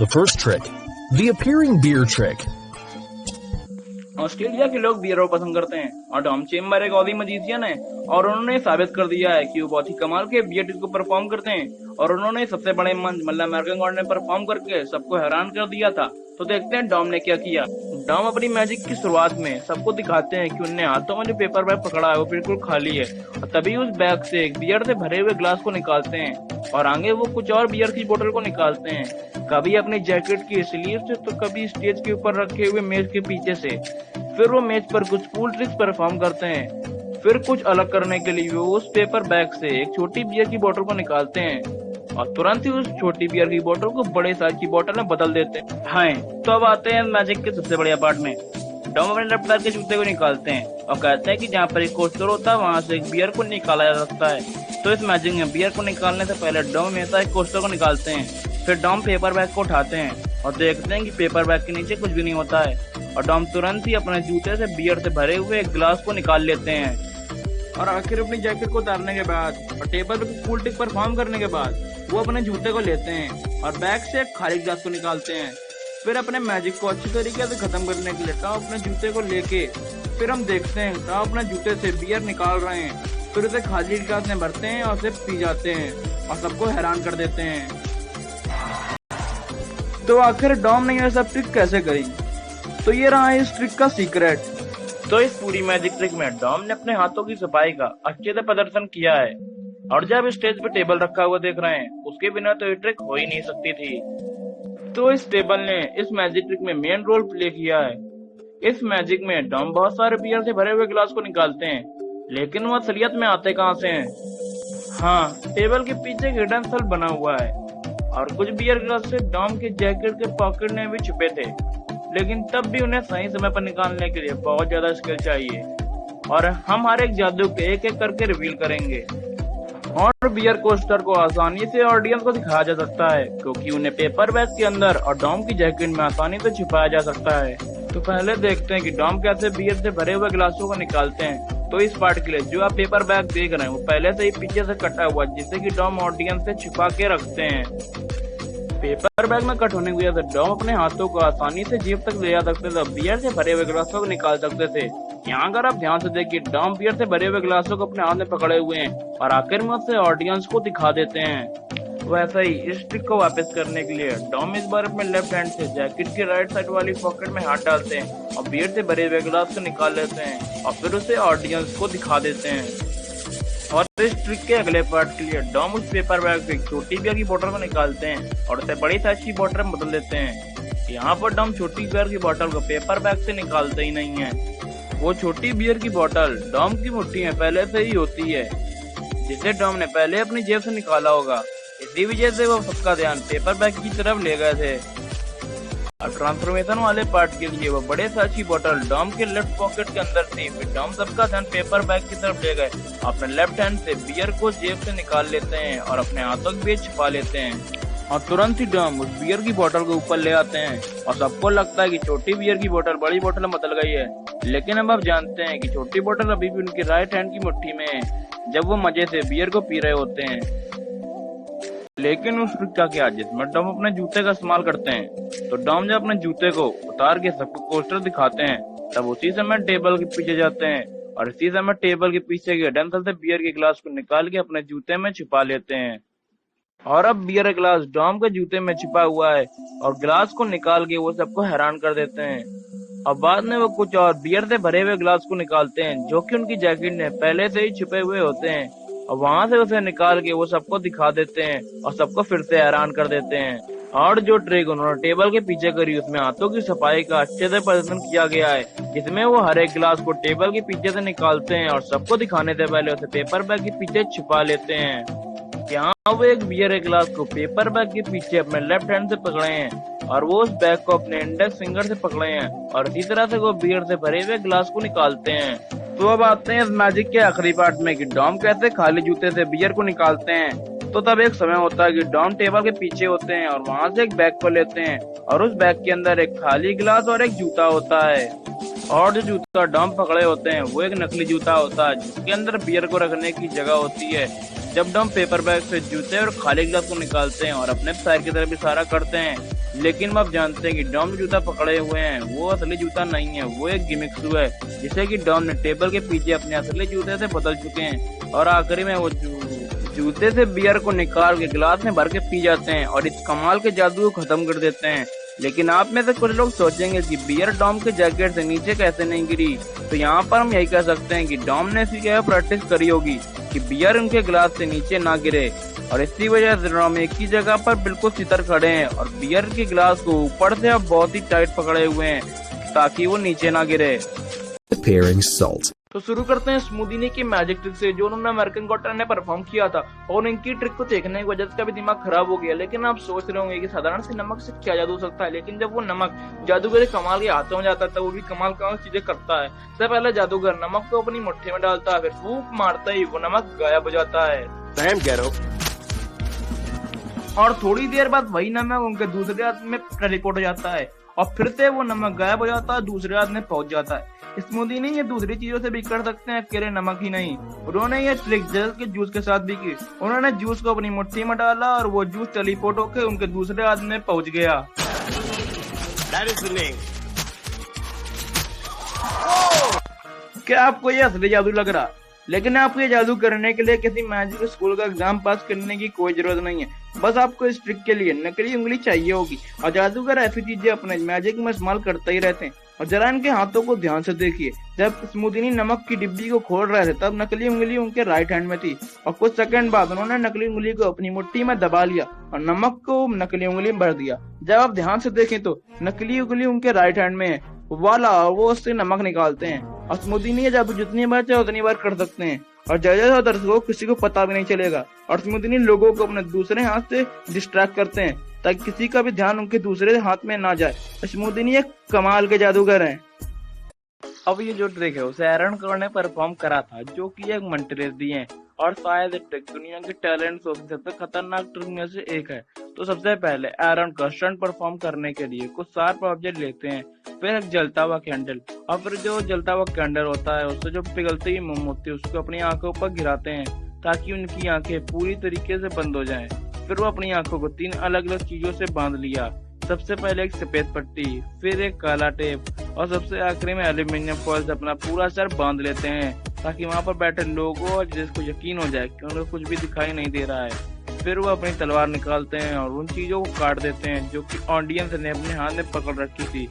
The first trick, the appearing beer trick. Australia के लोग beer पसंद करते हैं और टॉम चेम्बर एक ऑजी मजीशियन है और उन्होंने साबित कर दिया है कि वो बहुत ही कमाल के बियर को परफॉर्म करते हैं और उन्होंने सबसे बड़े मंच मतलब अमेरिकन गॉड में परफॉर्म करके सबको हैरान कर दिया था। तो देखते हैं डॉम ने क्या किया। डॉम अपनी मैजिक की शुरुआत में सबको दिखाते हैं कि उन्हें हाथों में जो पेपर बैग पकड़ा है वो बिल्कुल खाली है और तभी उस बैग से एक बियर से भरे हुए ग्लास को निकालते हैं और आगे वो कुछ और बियर की बोतल को निकालते हैं, कभी अपनी जैकेट की स्लीव से तो कभी स्टेज के ऊपर रखे हुए मेज के पीछे से। फिर वो मेज पर कुछ कूल ट्रिक्स परफॉर्म करते हैं। फिर कुछ अलग करने के लिए वो उस पेपर बैग से एक छोटी बियर की बोतल को निकालते हैं और तुरंत ही उस छोटी बियर की बोतल को बड़े साइज की बोतल में बदल देते हैं। हाँ, तो अब आते हैं मैजिक के सबसे बढ़िया पार्ट में। डॉम अपने लेफ्ट पैर के जूते को निकालते हैं और कहते हैं कि जहाँ पर एक कोस्टर होता है वहाँ से एक बियर को निकाला जा सकता है। तो इस मैजिक में बियर को निकालने से पहले डॉम हमेशा एक कोस्टर को निकालते हैं। फिर डॉम पेपर बैग को उठाते हैं और देखते हैं कि पेपर बैग के नीचे कुछ भी नहीं होता है और डॉम तुरंत ही अपने जूते से बियर से भरे हुए एक गिलास को निकाल लेते हैं। और आखिर अपनी जैकेट को उतारने के बाद और टेबल पर कूल ट्रिक परफॉर्म करने के बाद वो अपने जूते को लेते हैं और बैग से एक खाली गिलास को निकालते हैं। फिर अपने मैजिक को अच्छी तरीके से खत्म करने के लिए टॉम अपने जूते को लेके फिर हम देखते हैं टॉम अपने जूते से बियर निकाल रहे हैं। फिर उसे खाली गिलास में भरते हैं और उसे पी जाते हैं और सबको हैरान कर देते हैं। तो आखिर डॉम ने ये सब ट्रिक कैसे करी? तो ये रहा इस ट्रिक का सीक्रेट। तो इस पूरी मैजिक ट्रिक में डॉम ने अपने हाथों की सफाई का अच्छे से प्रदर्शन किया है और जब स्टेज पे टेबल रखा हुआ देख रहे हैं उसके बिना तो ये ट्रिक हो ही नहीं सकती थी। तो इस टेबल ने इस मैजिक ट्रिक में मेन रोल प्ले किया है। इस मैजिक में डॉम बहुत सारे बियर से भरे हुए गिलास को निकालते हैं, लेकिन वो असलियत में आते कहाँ से हैं? हाँ, टेबल के पीछे एक हिडन सेल बना हुआ है और कुछ बियर गिलास से डॉम के जैकेट के पॉकेट में भी छुपे थे, लेकिन तब भी उन्हें सही समय पर निकालने के लिए बहुत ज्यादा स्किल चाहिए और हम हर एक जादू के एक एक करके रिवील करेंगे। और बियर कोस्टर को आसानी से ऑडियंस को दिखाया जा सकता है क्योंकि उन्हें पेपर बैग के अंदर और डॉम की जैकेट में आसानी से छुपाया जा सकता है। तो पहले देखते हैं कि डॉम कैसे बियर से भरे हुए गिलासों को निकालते हैं। तो इस पार्ट के लिए जो आप पेपर बैग देख रहे हैं वो पहले से ही पीछे से कटा हुआ जिससे कि डॉम ऑडियंस से छुपा के रखते हैं। पेपर बैग में कट होने की वजह से डॉम अपने हाथों को आसानी से जेब तक ले जा सकते थे, बियर से भरे हुए गिलासों को निकाल सकते थे। यहाँ अगर आप ध्यान से देखिए डॉम बियर से भरे हुए गिलासों को अपने हाथ में पकड़े हुए हैं और आखिर में उसे ऑडियंस को दिखा देते हैं। वैसा ही इस ट्रिक को वापस करने के लिए डॉम इस बार अपने लेफ्ट हैंड से जैकेट की राइट साइड वाली पॉकेट में हाथ डालते हैं और बियर से भरे हुए गिलास को निकाल लेते हैं और फिर उसे ऑडियंस को दिखा देते हैं। और इस ट्रिक के अगले पार्ट के लिए डॉम उस पेपर बैग से छोटी बियर की बोतल को निकालते हैं और उसे बड़ी साइज की बोतल में बदल देते हैं। यहाँ पर डॉम छोटी बियर की बोतल को पेपर बैग से निकालते ही नहीं है। वो छोटी बियर की बोतल डॉम की मुट्ठी में पहले से ही होती है जिसे डॉम ने पहले अपनी जेब से निकाला होगा। इसी वजह से वो सबका ध्यान पेपर बैग की तरफ ले गए थे। और ट्रांसफॉर्मेशन वाले पार्ट के लिए वो बड़े साइज की बोतल डॉम के लेफ्ट पॉकेट के अंदर थी। फिर डॉम सबका ध्यान पेपर बैग की तरफ ले गए, अपने लेफ्ट हैंड से बियर को जेब से निकाल लेते हैं और अपने हाथों के बीच छुपा लेते हैं और तुरंत ही डॉम उस बियर की बोतल को ऊपर ले आते हैं और सबको लगता है कि छोटी बियर की बोतल बड़ी बोतल में बदल गई है, लेकिन अब आप जानते हैं कि छोटी बोतल अभी भी उनकी राइट हैंड की मुट्ठी में है जब वो मजे से बियर को पी रहे होते हैं। लेकिन उस ट्रिक का क्या जिसमें डॉम अपने जूते का इस्तेमाल करते हैं। तो डॉम जब अपने जूते को उतार के सबको कोस्टर दिखाते हैं तब उसी समय टेबल के पीछे जाते हैं और इसी समय टेबल के पीछे के डंसल से बियर के गिलास को निकाल के अपने जूते में छुपा लेते हैं। और अब बियर गिलास डॉम के जूते में छिपा हुआ है और गिलास को निकाल के वो सबको हैरान कर देते हैं। और बाद में वो कुछ और बियर से भरे हुए गिलास को निकालते हैं जो कि उनकी जैकेट में पहले से ही छुपे हुए होते हैं और वहां से उसे निकाल के वो सबको दिखा देते हैं और सबको फिर से हैरान कर देते हैं। और जो ट्रिक उन्होंने टेबल के पीछे करी उसमें हाथों की सफाई का अच्छे से प्रदर्शन किया गया है जिसमें वो हर एक गिलास को टेबल के पीछे से निकालते हैं और सबको दिखाने से पहले उसे पेपर बैग के पीछे छुपा लेते हैं। यहाँ वो एक बियर के गिलास को पेपर बैग के पीछे अपने लेफ्ट हैंड से पकड़े हैं और वो उस बैग को अपने इंडेक्स फिंगर से पकड़े हैं और इसी तरह से वो बियर से भरे हुए गिलास को निकालते हैं। तो अब आते हैं इस मैजिक के आखिरी पार्ट में कि डॉम कैसे खाली जूते से बियर को निकालते हैं। तो तब एक समय होता है कि डॉम टेबल के पीछे होते हैं और वहां से एक बैग को लेते हैं और उस बैग के अंदर एक खाली गिलास और एक जूता होता है और जो जूता डॉम पकड़े होते हैं वो एक नकली जूता होता है जिसके अंदर बियर को रखने की जगह होती है। जब डॉम पेपर बैग से जूते और खाली गिलास को निकालते हैं और अपने पैर की तरफ इशारा करते हैं लेकिन अब जानते हैं कि डॉम जो जूता पकड़े हुए हैं वो असली जूता नहीं है, वो एक गिमिक शू है जिसे कि डॉम ने टेबल के पीछे अपने असली जूते से बदल चुके हैं। और आखिरी में वो जूते से बियर को निकाल के गिलास में भर के पी जाते हैं और इस कमाल के जादू को खत्म कर देते हैं। लेकिन आप में से कुछ लोग सोचेंगे कि बियर डॉम के जैकेट से नीचे कैसे नहीं गिरी, तो यहाँ पर हम यही कह सकते हैं कि डॉम ने इसकी क्या प्रैक्टिस करी होगी कि बियर उनके गिलास से नीचे ना गिरे, और इसी वजह से डॉम एक ही जगह पर बिल्कुल सितर खड़े हैं और बियर के गिलास को ऊपर से अब बहुत ही टाइट पकड़े हुए हैं ताकि वो नीचे ना गिरे। Preparing salt. तो शुरू करते हैं स्मूदीनी की मैजिक ट्रिक से जो उन्होंने अमेरिकन गॉट टैलेंट ने परफॉर्म किया था। और इनकी ट्रिक को देखने की वजह से भी दिमाग खराब हो गया। लेकिन आप सोच रहे होंगे कि साधारण से नमक से क्या जादू हो सकता है, लेकिन जब वो नमक जादूगर कमाल के हाथों में जाता है वो भी कमाल चीजें करता है। सबसे पहले जादूगर नमक को अपनी मुट्ठी में डालता है, फिर फूंक मारता ही वो नमक गायब हो जाता है। और थोड़ी देर बाद वही नमक उनके दूसरे हाथ में टेलीपोर्ट हो जाता है और फिर से वो नमक गायब हो जाता है, दूसरे हाथ में पहुंच जाता है। स्मूदी नहीं ये दूसरी चीजों से भी कर सकते हैं, अकेले नमक ही नहीं। उन्होंने ये ट्रिक जल के जूस के साथ भी की। उन्होंने जूस को अपनी मुट्ठी में डाला और वो जूस टेलीपोर्ट होकर उनके दूसरे हाथ में पहुंच गया। क्या आपको ये असली जादू लग रहा? लेकिन आपको ये जादू करने के लिए किसी मैजिक स्कूल का एग्जाम पास करने की कोई जरूरत नहीं है। बस आपको इस ट्रिक के लिए नकली उंगली चाहिए होगी। और जादूगर ऐसी चीजें अपने मैजिक में इस्तेमाल करते ही रहते हैं। और जरा इनके हाथों को ध्यान से देखिए। जब स्मूदीनी नमक की डिब्बी को खोल रहे थे तब नकली उंगली उनके राइट हैंड में थी और कुछ सेकंड बाद उन्होंने नकली उंगली को अपनी मुट्ठी में दबा लिया और नमक को नकली उंगली में भर दिया। जब आप ध्यान से देखें तो नकली उंगली उनके राइट हैंड में है वाला, वो उससे नमक निकालते हैं। और स्मूदीनी ये जादू जितनी बार चाहे उतनी बार कर सकते हैं और ज्यादा दर्शकों को किसी को पता भी नहीं चलेगा। और स्मूदीनी लोगों को अपने दूसरे हाथ से डिस्ट्रैक्ट करते हैं ताकि किसी का भी ध्यान उनके दूसरे हाथ में ना जाए। स्मूदीनी एक कमाल के जादूगर हैं। अब ये जो ट्रिक है उसे एरन क्रॉ ने परफॉर्म करा था, जो कि एक मंटरेस दी है और शायद ट्रिक दुनिया के टैलेंट शो की सबसे खतरनाक ट्रिक में से एक है। तो सबसे पहले एरन का स्टंट परफॉर्म करने के लिए कुछ शार्प ऑब्जेक्ट लेते हैं, फिर एक जलता हुआ कैंडल, और फिर जो जलता हुआ कैंडल होता है उससे जो पिघलती हुई मोमबत्ती उसको अपनी आंखों पर गिराते हैं ताकि उनकी आंखें पूरी तरीके से बंद हो जाएं। फिर वो अपनी आंखों को 3 अलग अलग चीजों से बांध लिया। सबसे पहले एक सफेद पट्टी, फिर एक काला टेप और सबसे आखिरी में एल्यूमिनियम फॉइल से अपना पूरा सर बांध लेते हैं ताकि वहाँ पर बैठे लोगों और जिसको यकीन हो जाए कि उनको कुछ भी दिखाई नहीं दे रहा है। फिर वो अपनी तलवार निकालते हैं और उन चीजों को काट देते हैं जो कि ऑडियंस ने अपने हाथ में पकड़ रखी थी।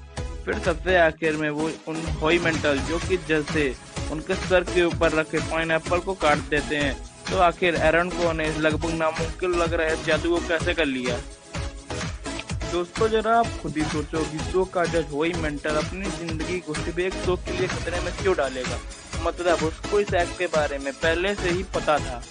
फिर सबसे आखिर में वो उन होई मेंटल जो कि जैसे उनके सर के ऊपर रखे पाइनएप्पल को काट देते हैं। तो आखिर एरन को ने लगभग नामुमकिन लग रहा है जादू को कैसे कर लिया। दोस्तों जरा आप खुद ही सोचो कि शो का जज होई मेंटल अपनी जिंदगी को सिर्फ एक शो के लिए खतरे में क्यों डालेगा। मतलब उसको इस एक्ट के बारे में पहले से ही पता था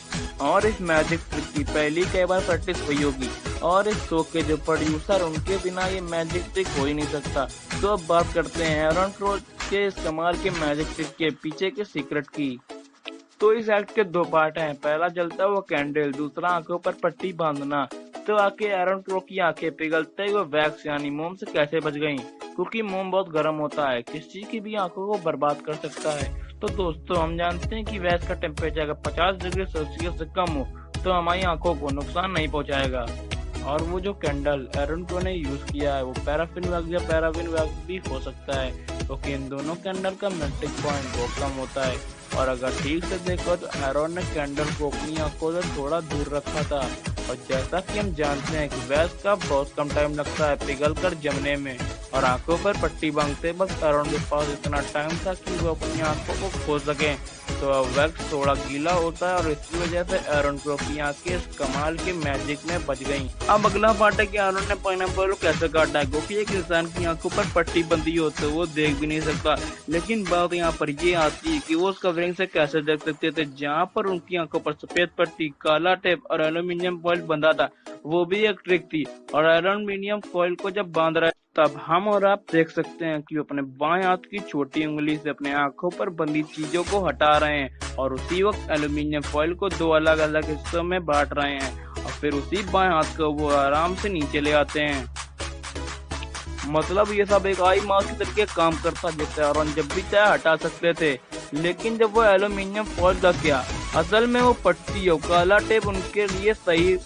और इस मैजिक ट्रिक की पहली कई बार प्रैक्टिस हुई होगी और इस शो के जो प्रोड्यूसर उनके बिना ये मैजिक ट्रिक हो ही नहीं सकता। तो अब बात करते हैं एरन क्रॉ के इस कमाल के मैजिक ट्रिक के पीछे के सीक्रेट की। तो इस एक्ट के 2 पार्ट हैं, पहला जलता हुआ कैंडल, दूसरा आंखों पर पट्टी बांधना। तो आखिर एरन क्रॉ की आंखें पिघलते हुए वैक्स यानी मोम से कैसे बच गईं? क्योंकि मोम बहुत गर्म होता है, किसी की भी आंखों को बर्बाद कर सकता है। तो दोस्तों हम जानते हैं कि वैक्स का टेम्परेचर अगर 50 डिग्री सेल्सियस से कम हो तो हमारी आंखों को नुकसान नहीं पहुंचाएगा। और वो जो कैंडल एरन क्रॉ ने यूज किया है वो पैराफिन वैक्स या पैराफिन वैक्स भी हो सकता है, क्योंकि इन दोनों कैंडल का मेल्टिंग पॉइंट बहुत कम होता है। और अगर ठीक से देखो तो एरन ने कैंडल को अपनी आंखों से थोड़ा दूर रखा था। और जैसा कि हम जानते हैं कि वैक्स का बहुत कम टाइम लगता है पिघल कर जमने में, और आंखों पर पट्टी बांधते वक्त एरन के पास इतना टाइम था कि वो अपनी आंखों को खोल सके। तो वैक्स थोड़ा गीला होता है और इसकी वजह से एरन क्रॉ की आंखें इस कमाल के मैजिक में बच गईं। अब अगला पार्ट है कि एरन ने पाइनएप्पल को कैसे काटा है, क्योंकि एक इंसान की आंखों पर पट्टी बंधी हो तो वो देख भी नहीं सकता। लेकिन बात यहाँ पर ये आती है कि वो उस कवरिंग से कैसे देख सकते थे जहाँ पर उनकी आंखों पर सफेद पट्टी, काला टेप और एल्यूमिनियम फॉइल बंधा था। वो भी एक ट्रिक थी। और एल्यूमिनियम फॉइल को जब बांध रहा है तब हम और आप देख सकते हैं कि वो अपने बाएं हाथ की छोटी उंगली से अपने आंखों पर बंधी चीजों को हटा रहे हैं और उसी वक्त एल्यूमिनियम फॉइल को 2 अलग अलग हिस्सों में बांट रहे हैं और फिर उसी बाएं हाथ को वो आराम से नीचे ले आते हैं। मतलब ये सब एक आई मास्क की तरीके काम करता, जिससे एरन जब भी चाहे हटा सकते थे। लेकिन जब वो एल्यूमिनियम फॉइल का क्या, असल में वो पट्टी और काला टेप उनके लिए सही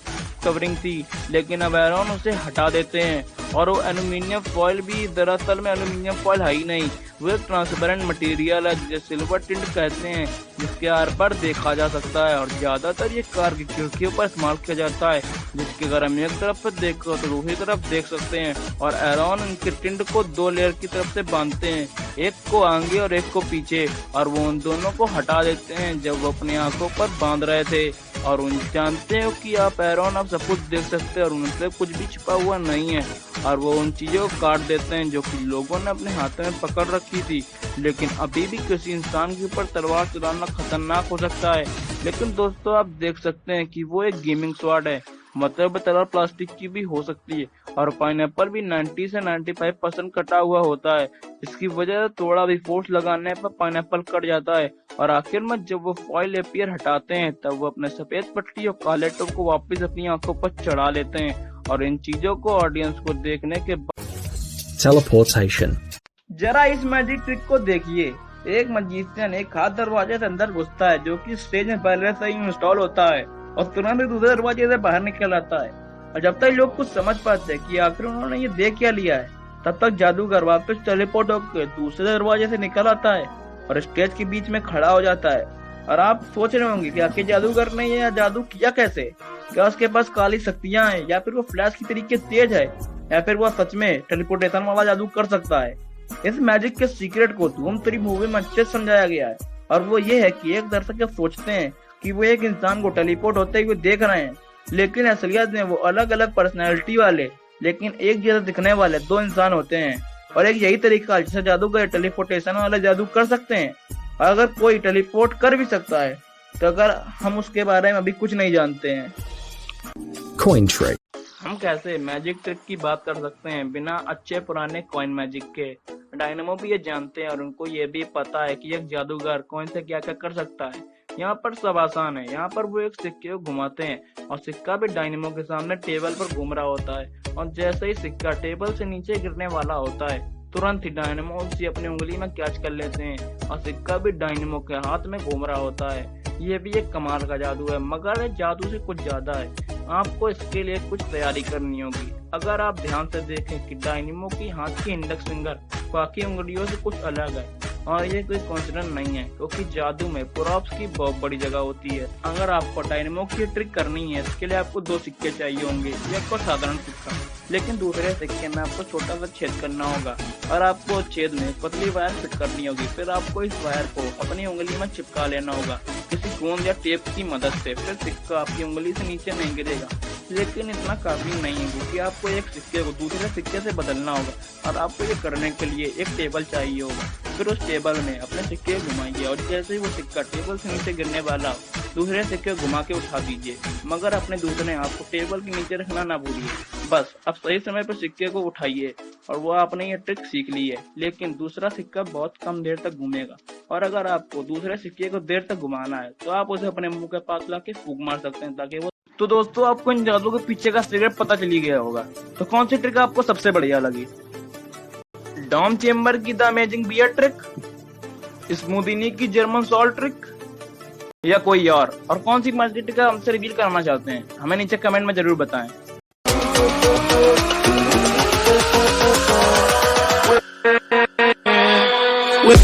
कवरिंग थी, लेकिन अब एरन उसे हटा देते हैं और वो एल्यूमिनियम फॉइल भी दरअसल में एल्यूमिनियम फॉइल है ही नहीं, वो एक ट्रांसपेरेंट मटेरियल है जिसे सिल्वर टिंट कहते हैं, जिसके आर पर देखा जा सकता है। और ज्यादातर ये कार की खिड़कियों पर इस्तेमाल किया जाता है, जिसके अगर हम एक तरफ से देखो तो दूसरी तरफ देख सकते हैं। और एरोन इनके टिंट को 2 लेयर की तरफ से बांधते हैं, एक को आगे और एक को पीछे, और वो उन दोनों को हटा देते हैं जब वो अपनी आंखों पर बांध रहे थे। और उन जानते हो कि आप एरोन आप सब कुछ देख सकते हैं और उनसे कुछ भी छिपा हुआ नहीं है। और वो उन चीजों को काट देते हैं जो कि लोगों ने अपने हाथों में पकड़ रखी थी। लेकिन अभी भी किसी इंसान के ऊपर तलवार चलाना खतरनाक हो सकता है। लेकिन दोस्तों आप देख सकते हैं कि वो एक गेमिंग स्वॉर्ड है, मतलब तलवार प्लास्टिक की भी हो सकती है। और पाइनएप्पल भी 90 से 95% कटा हुआ होता है। इसकी वजह से थोड़ा भी फोर्स लगाने पर पाइनएप्पल कट जाता है। और आखिर में जब वो फॉइल एपियर हटाते हैं तब वो अपने सफेद पट्टी और काले टोप को वापस अपनी आंखों पर चढ़ा लेते हैं। और इन चीजों को ऑडियंस को देखने के बाद Teleportation. जरा इस मैजिक ट्रिक को देखिए। एक मजीशियन एक हाथ दरवाजे से अंदर घुसता है जो कि स्टेज में पहले से ही इंस्टॉल होता है और तुरंत ही दूसरे दरवाजे से बाहर निकल आता है। और जब तक लोग कुछ समझ पाते हैं कि आखिर उन्होंने ये देख क्या लिया है, तब तक जादूगर वापस टेलीपोर्ट होकर दूसरे दरवाजे से निकल आता है और स्टेज के बीच में खड़ा हो जाता है। और आप सोच रहे होंगे कि आखिर जादूगर ने यह जादू किया कैसे? क्या उसके पास काली शक्तियां हैं, या फिर वो फ्लैश की तरीके तेज है, या फिर वो सच में टेलीपोर्टेशन वाला जादू कर सकता है? इस मैजिक के सीक्रेट को धूम 3 मूवी में अच्छे से समझाया गया है। और वो ये है कि एक दर्शक जब सोचते हैं कि वो एक इंसान को टेलीपोर्ट होते हुए देख रहे हैं, लेकिन असलियत में वो अलग अलग पर्सनैलिटी वाले लेकिन एक जैसे दिखने वाले 2 इंसान होते हैं। और एक यही तरीका है जिससे जादूगर टेलीपोर्टेशन वाला जादू कर सकते हैं। और अगर कोई टेलीपोर्ट कर भी सकता है तो अगर हम उसके बारे में अभी कुछ नहीं जानते हैं। Coin trick. हम कैसे मैजिक ट्रिक की बात कर सकते हैं बिना अच्छे पुराने कॉइन मैजिक के? डायनेमो भी ये जानते हैं और उनको ये भी पता है कि एक जादूगर कॉइन से क्या क्या कर सकता है। यहाँ पर सब आसान है। यहाँ पर वो एक सिक्के को घुमाते हैं और सिक्का भी डायनेमो के सामने टेबल पर घूम रहा होता है। और जैसे ही सिक्का टेबल से नीचे गिरने वाला होता है, तुरंत ही डायनेमो उसे अपनी उंगली में कैच कर लेते हैं और सिक्का भी डायनेमो के हाथ में घूम रहा होता है। ये भी एक कमाल का जादू है, मगर जादू से कुछ ज्यादा है। आपको इसके लिए कुछ तैयारी करनी होगी। अगर आप ध्यान से देखें कि डायनेमो की हाथ की इंडेक्स फिंगर बाकी उंगलियों से कुछ अलग है, और ये कोई कोइंसिडेंस नहीं है, क्योंकि जादू में प्रॉप्स की बहुत बड़ी जगह होती है। अगर आपको डायनेमो की ट्रिक करनी है, इसके लिए आपको 2 सिक्के चाहिए होंगे। एक को साधारण सिक्का, लेकिन दूसरे सिक्के में आपको छोटा सा छेद करना होगा और आपको छेद में पतली वायर फिट करनी होगी। फिर आपको इस वायर को अपनी उंगली में चिपका लेना होगा किसी गोंद या टेप की मदद से। फिर सिक्का आपकी उंगली से नीचे नहीं गिरेगा, लेकिन इतना काफी नहीं है क्योंकि आपको एक सिक्के को दूसरे सिक्के से बदलना होगा। और आपको ये करने के लिए एक टेबल चाहिए होगा। फिर उस टेबल में अपने सिक्के घुमाइए और जैसे ही वो सिक्का टेबल से नीचे गिरने वाला, दूसरे सिक्के घुमा के उठा दीजिए, मगर अपने दूसरे हाथ को टेबल के नीचे रखना ना भूलिए। बस अब सही समय पर सिक्के को उठाइए और वो आपने ये ट्रिक सीख ली है। लेकिन दूसरा सिक्का बहुत कम देर तक घूमेगा, और अगर आपको दूसरे सिक्के को देर तक घुमाना है तो आप उसे अपने मुंह के पास लाके फूंक मार सकते हैं ताकि वो। तो दोस्तों आपको इन जादू के पीछे का सीक्रेट पता चली गया होगा। तो कौन सी ट्रिक आपको सबसे बढ़िया लगी? डॉम चेम्बर की द अमेजिंग बियर ट्रिक, स्मूदिनी की जर्मन सॉल्ट ट्रिक, या कोई और कौन सी मैजिक ट्रिक हमसे रिवील करना चाहते हैं? हमें नीचे कमेंट में जरूर बताएं। with